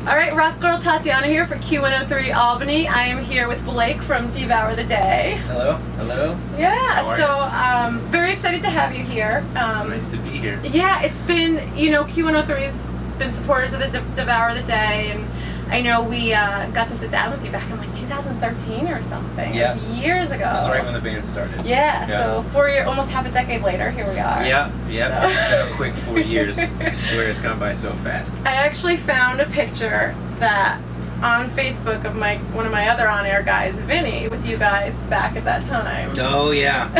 All right, Rock Girl Tatiana here for Q103 Albany. I am here with Blake from Devour the Day. Hello, hello. Yeah, so very excited to have you here. It's nice to be here. Yeah, it's been, Q103's been supporters of the Devour the Day, and I know we got to sit down with you back in like 2013 or something. Yeah. It was years ago. That's right when the band started. Yeah, so 4 years, almost half a decade later, here we are. Yeah, So. It's been a quick 4 years. I swear it's gone by so fast. I actually found a picture that on Facebook of one of my other on-air guys, Vinny, with you guys back at that time. Oh yeah,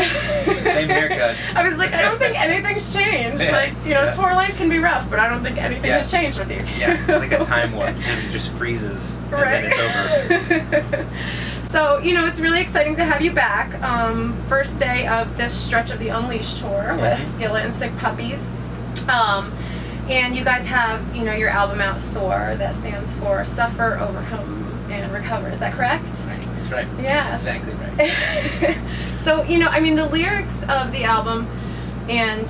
same haircut. I was like, I don't think anything's changed. Yeah. Tour life can be rough, but I don't think anything has changed with you two. Yeah, it's like a time warp. It just freezes and Right. then it's over. So, it's really exciting to have you back. First day of this stretch of the Unleashed tour with Skillet and Sick Puppies. And you guys have, your album out, Soar, that stands for Suffer, Overcome, and Recover. Is that correct? Right, that's right. Yes. That's exactly right. So, the lyrics of the album, and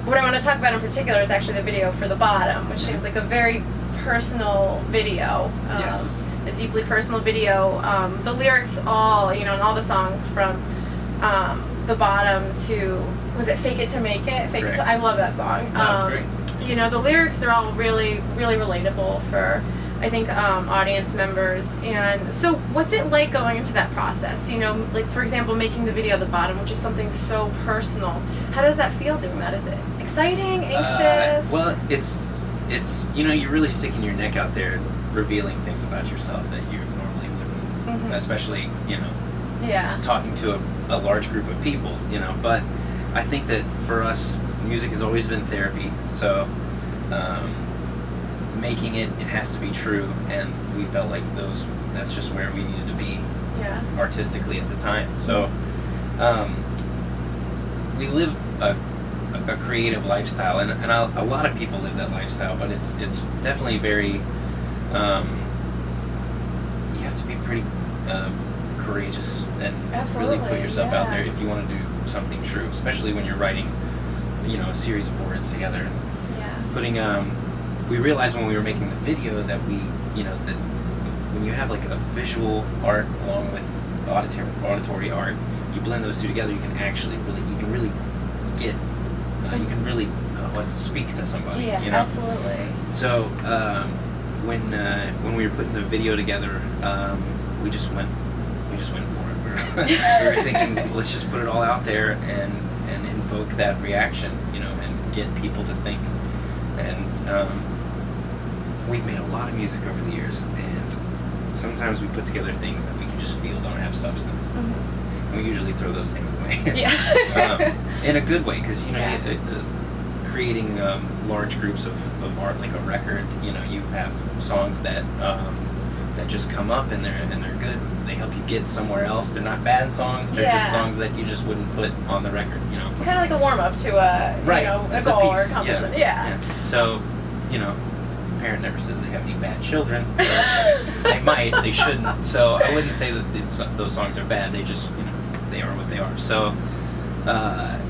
what I want to talk about in particular is actually the video for The Bottom, which seems like a very personal video. Yes. A deeply personal video. The lyrics all, and all the songs from The Bottom to, was it Fake It to Make It? Fake It to, I love that song. Great. The lyrics are all really, really relatable for, I think, audience members. And so what's it like going into that process? Like, for example, making the video The Bottom, which is something so personal. How does that feel doing that? Is it exciting, anxious? Well, it's you're really sticking your neck out there and revealing things about yourself that you normally wouldn't, especially, talking to a large group of people, but I think that for us, music has always been therapy, so making it has to be true, and we felt like that's just where we needed to be artistically at the time. So we live a creative lifestyle, and a lot of people live that lifestyle, but it's definitely very, you have to be pretty courageous and really put yourself out there if you want to do something true, especially when you're writing, a series of words together. Putting, we realized when we were making the video that that when you have like a visual art along with auditory art, you blend those two together, you can actually really get, you can really speak to somebody. Yeah, absolutely. So when we were putting the video together, we just went for it. We were thinking, let's just put it all out there and invoke that reaction, and get people to think. And we've made a lot of music over the years, and sometimes we put together things that we can just feel don't have substance. And we usually throw those things away. In a good way, because creating large groups of art, like a record, you have songs that just come up and they're good. They help you get somewhere else. They're not bad songs. They're just songs that you just wouldn't put on the record. Kind of like a warm up to a goal or accomplishment. Yeah. So, parent never says they have any bad children. They might. They shouldn't. So I wouldn't say that those songs are bad. They just, they are what they are. So. But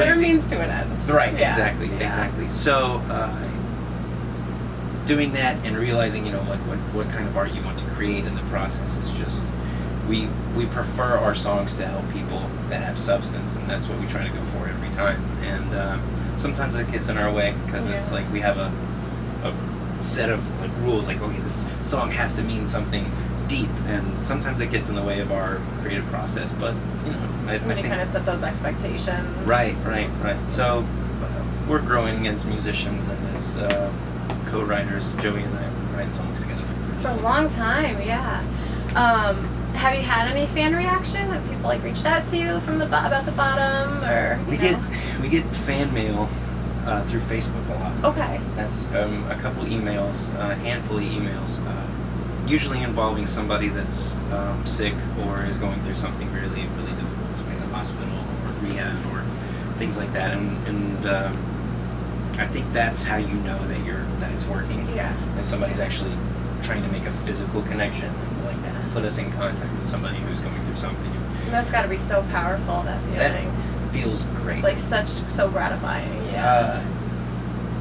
it means to an end. Right. Yeah. Exactly. So. Doing that and realizing, what kind of art you want to create in the process is just, we prefer our songs to help people that have substance, and that's what we try to go for every time. And sometimes it gets in our way, because it's like we have a set of rules, like, okay, this song has to mean something deep, and sometimes it gets in the way of our creative process. But I think, kind of set those expectations. Right. So we're growing as musicians and as co-writers. Joey and I have been writing songs together for a long time. Have you had any fan reaction? Have people reached out to you from about The Bottom, or we get fan mail through Facebook a lot. Okay. That's a couple emails, a handful of emails, usually involving somebody that's sick or is going through something really, really difficult, to be in the hospital or rehab or things like that, and I think that's how you know that it's working. Yeah. And somebody's actually trying to make a physical connection, and put us in contact with somebody who's going through something. And that's got to be so powerful, that feeling. That feels great. So gratifying. Yeah.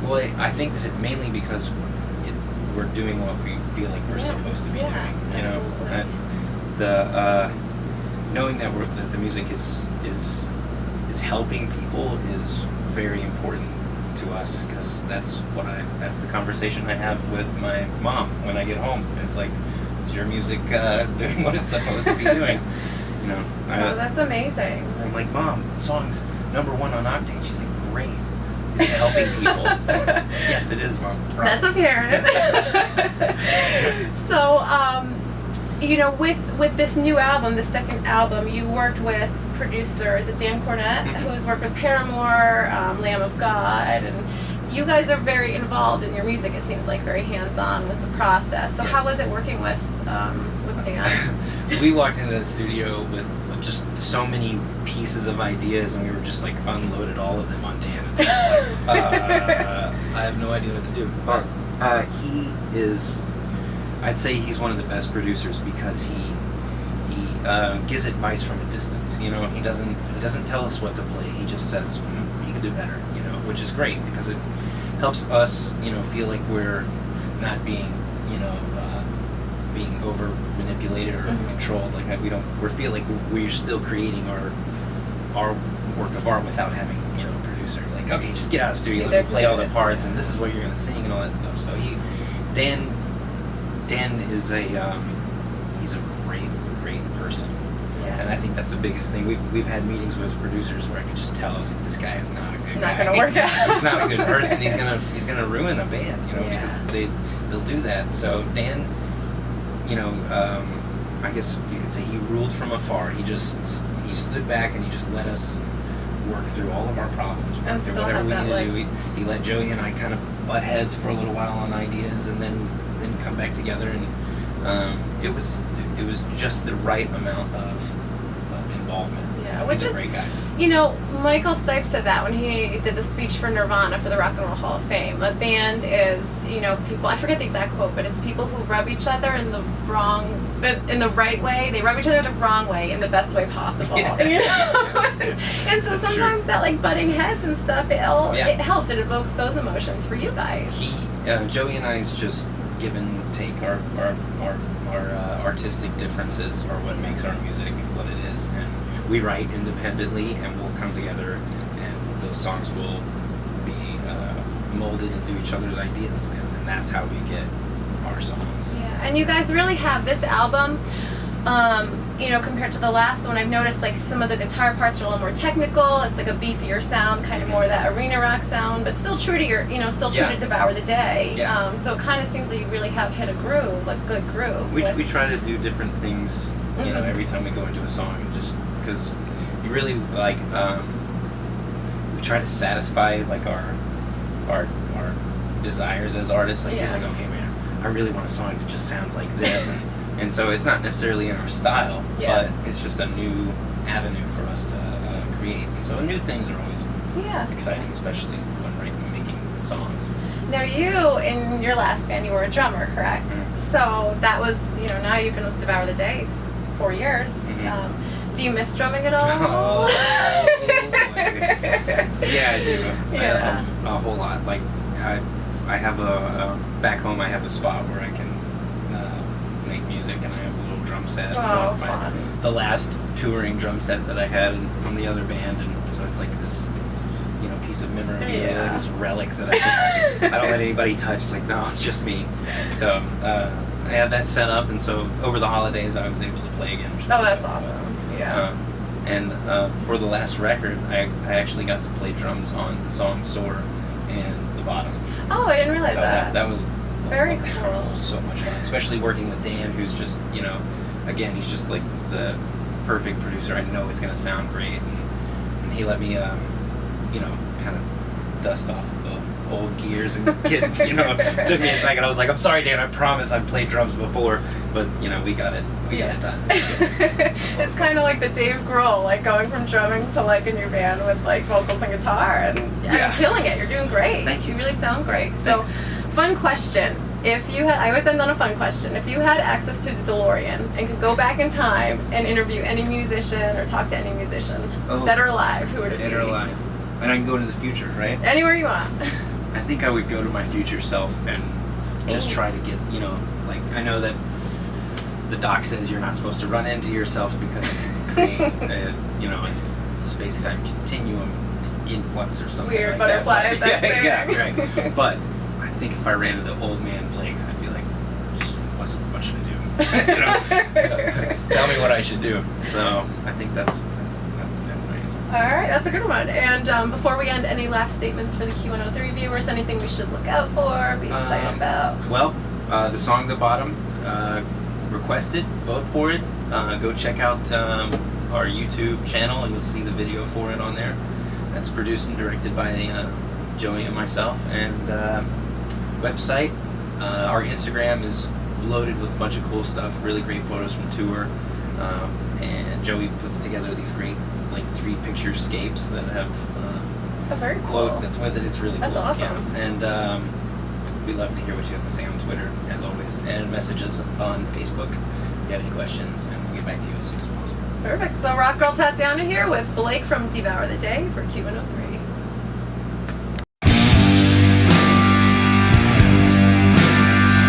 Well, I think that mainly because we're doing what we feel like we're supposed to be doing. You know, absolutely. and the knowing that that the music is helping people is very important to us, because that's the conversation I have with my mom when I get home. It's like, is your music doing what it's supposed to be doing? You know. Oh, that's amazing. I'm like, Mom, the song's #1 on Octane. She's like, great. Is it helping people? Yes, it is, Mom. That's a parent. So, you know, with this new album, the second album, you worked with producer, is it Dan Cornett, who's worked with Paramore, Lamb of God, and you guys are very involved in your music. It seems like very hands-on with the process. So how was it working with Dan? We walked into the studio with just so many pieces of ideas, and we were just like unloaded all of them on Dan. And I have no idea what to do. But he is, I'd say he's one of the best producers, because he gives advice from a distance. You know, he doesn't tell us what to play. He just says, you can do better. You know, which is great, because it helps us, you know, feel like we're not being, you know, being over manipulated or controlled. Like we feel like we're still creating our work of art without having, you know, a producer. Like, okay, just get out of the studio, let me play all the parts, and this is what you're gonna sing and all that stuff. So Dan is he's a great person. And I think that's the biggest thing. We've had meetings with producers where I could just tell, I was like, this guy is not a good guy. Not gonna work out. He's not a good person. He's gonna ruin a band, you know, because they'll do that. So Dan, you know, I guess you could say he ruled from afar. He stood back and he just let us work through all of our problems, work through whatever we needed to do. He let Joey and I kind of butt heads for a little while on ideas, and then come back together, and it was just the right amount of involvement. Yeah, He's a great guy. You know, Michael Stipe said that when he did the speech for Nirvana for the Rock and Roll Hall of Fame. A band is, you know, people, I forget the exact quote, but it's people who rub each other in the right way. They rub each other the wrong way in the best way possible. Yeah. You know? And so That's sometimes true. that like butting heads and stuff, it helps. It evokes those emotions for you guys. Joey and I's just give and take. Our artistic differences are what makes our music what it is, and we write independently, and we'll come together, and those songs will be molded into each other's ideas, and that's how we get our songs. Yeah, and you guys really have this album, you know, compared to the last one, I've noticed like some of the guitar parts are a little more technical. It's like a beefier sound, kind of more that arena rock sound, but still true to your, you know, still true to Devour the Day. Yeah. So it kind of seems that you really have hit a groove, a good groove. We try to do different things, you know, every time we go into a song, just because you really like, we try to satisfy like our desires as artists. Like, he's like, okay, man, I really want a song that just sounds like this, and so it's not necessarily in our style, but it's just a new avenue for us to create. And so new things are always exciting, especially when making songs. Now you, in your last band, you were a drummer, correct? So that was, you know, now you've been with Devour the Day 4 years. Do you miss drumming at all? Yeah, I do. A whole lot. Like, I have back home I have a spot where I can make music, and I have a little drum set. Oh, fun. The last touring drum set that I had from the other band, and so it's like this, you know, piece of memorabilia, like this relic that I don't let anybody touch. It's like, no, it's just me. So I have that set up, and so over the holidays I was able to play again. Oh, that's awesome. Yeah. And for the last record, I actually got to play drums on the song Soar and The Bottom. Oh, I didn't realize so that. That was very that cool. was so much fun, especially working with Dan, who's just, you know, again, he's just like the perfect producer. I know it's going to sound great, and he let me, you know, kind of dust off the old gears and get, you know, it took me a second. I was like, I'm sorry, Dan, I promise I've played drums before, but, you know, we got it done. It's kind of like the Dave Grohl, like going from drumming to like a new band with like vocals and guitar, and you're killing it. You're doing great. Thank you. You really sound great. So, fun question. If you had, I always end on a fun question. If you had access to the DeLorean and could go back in time and interview any musician or talk to any musician, dead or alive, who would it be? Dead or alive. And I can go into the future, right? Anywhere you want. I think I would go to my future self and just try to get, like, I know that the doc says you're not supposed to run into yourself because it can create a space-time continuum influx or something weird like butterfly that. effect there. Yeah, right. But I think if I ran into old man Blake, I'd be like, what should I do? Tell me what I should do. So I think that's my answer. All right, that's a good one. And before we end, any last statements for the Q103 viewers? Anything we should look out for, be excited about? Well, the song "The Bottom," requested, vote for it. Go check out our YouTube channel, and you'll see the video for it on there. That's produced and directed by Joey and myself. And website, our Instagram is loaded with a bunch of cool stuff, really great photos from tour. And Joey puts together these great, like, 3-picture scapes that have very cool. quote that's with it. It's really cool. That's awesome. Yeah. And we love to hear what you have to say on Twitter, as always, and messages on Facebook if you have any questions, and we'll get back to you as soon as possible. Perfect. So Rock Girl Tatiana here with Blake from Devour the Day for Q103.